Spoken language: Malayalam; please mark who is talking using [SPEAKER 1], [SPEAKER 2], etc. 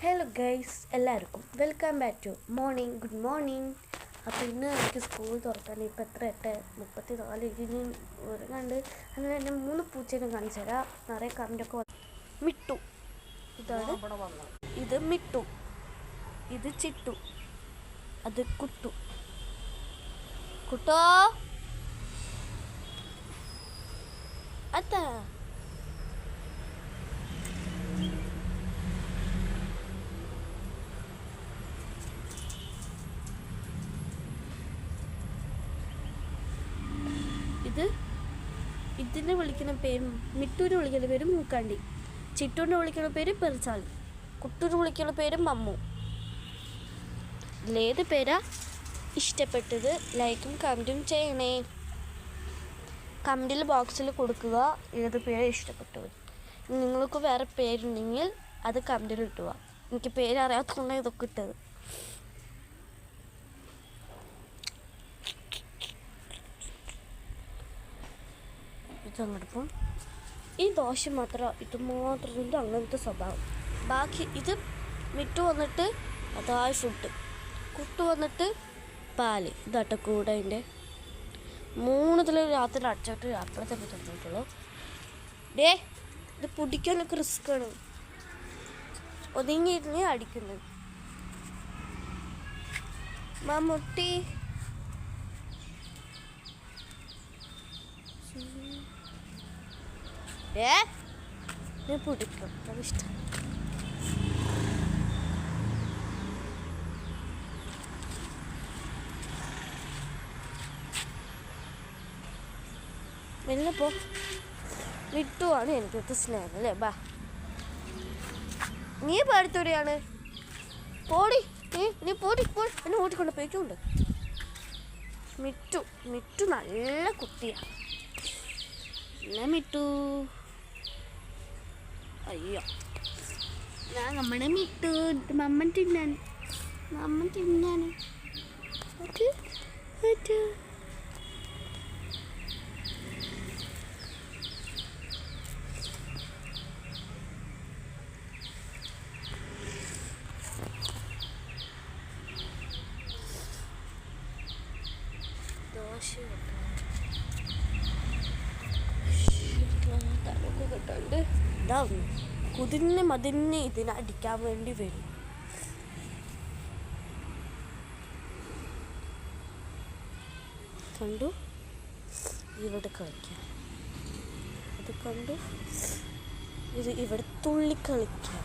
[SPEAKER 1] ഹലോ ഗൈസ്, എല്ലാവർക്കും welcome back to good morning. അപ്പോൾ ഇന്ന് എനിക്ക് സ്കൂൾ തുറക്കാൻ ഇപ്പോൾ എത്ര 8:34 ഇനി കണ്ട് അങ്ങനെ തന്നെ 3 പൂച്ചേനെ കാണിച്ചു തരാം. നിറയെ കറണ്ടൊക്കെ മിട്ടു, ഇതാണ് ഇത് മിട്ടു, ഇത് ചിട്ടു, അത് കുട്ടു. കുട്ടോ അതാ ഇതിനെ വിളിക്കുന്ന പേര് മിട്ടൂര് വിളിക്കുന്ന പേര് മൂക്കാണ്ടി, ചിട്ടൂരിനെ വിളിക്കുന്ന പേര് പെറിച്ചാളി, കുട്ടൂര് വിളിക്കുന്ന പേര് മമ്മു. ഇതിലേത് പേരാ ഇഷ്ടപ്പെട്ടത് ലൈക്കും കമൻറ്റും ചെയ്യണേ. കമൻറ്റിൽ ബോക്സിൽ കൊടുക്കുക ഏത് പേര് ഇഷ്ടപ്പെട്ടത്. നിങ്ങൾക്ക് വേറെ പേരുണ്ടെങ്കിൽ അത് കമൻറ്റിൽ ഇട്ടുക. എനിക്ക് പേരറിയാത്തതുകൊണ്ടാണ് ഇതൊക്കെ ഇട്ടത്. ഇതങ്ങോട്ടിപ്പം ഈ ദോശ ഇതുമാത്രമുണ്ട് അങ്ങനത്തെ സ്വഭാവം. ബാക്കി ഇത് മിട്ടു വന്നിട്ട് അതായ ഫുഡ്, കുട്ടു വന്നിട്ട് പാല്, ഇതാട്ട കൂടെ അതിൻ്റെ 3 രാത്രി അടച്ചിട്ട് അപ്പുറത്തേക്ക് തന്നിട്ടുള്ളൂ. ഇത് പിടിക്കാനൊക്കെ റിസ്ക്കാണ്, ഒതുങ്ങിയിരുന്നേ അടിക്കുന്നത്. മമ്മൂട്ടി ഞാൻ പിടിക്കും, അതിഷ്ടം. വെള്ളപ്പോ വിട്ടുവാണ് എനിക്കത്തെ സ്നേഹം അല്ലേ. ബാ, നീ പാടത്തോടെയാണ് പോടി, നീ പോടി എന്നെ ഓട്ടിക്കൊണ്ട് പോയിട്ടുണ്ട്. മിട്ടു നല്ല കുട്ടിയാണ്. എന്നാ മിട്ടു, അയ്യോ ഞാൻ നമ്മുടെ മിട്ടു മമ്മൻ തിന്നാൻ ദോശ കിട്ടുന്നുണ്ട്. ഇതാവുന്നു കുതിന്ന് ഇതിനെ അടിക്കാൻ വേണ്ടി വരും. കണ്ടു, ഇവിടെ കളിക്കാം, അത് കണ്ടു, ഇത് ഇവിടെ തുള്ളി കളിക്കാം.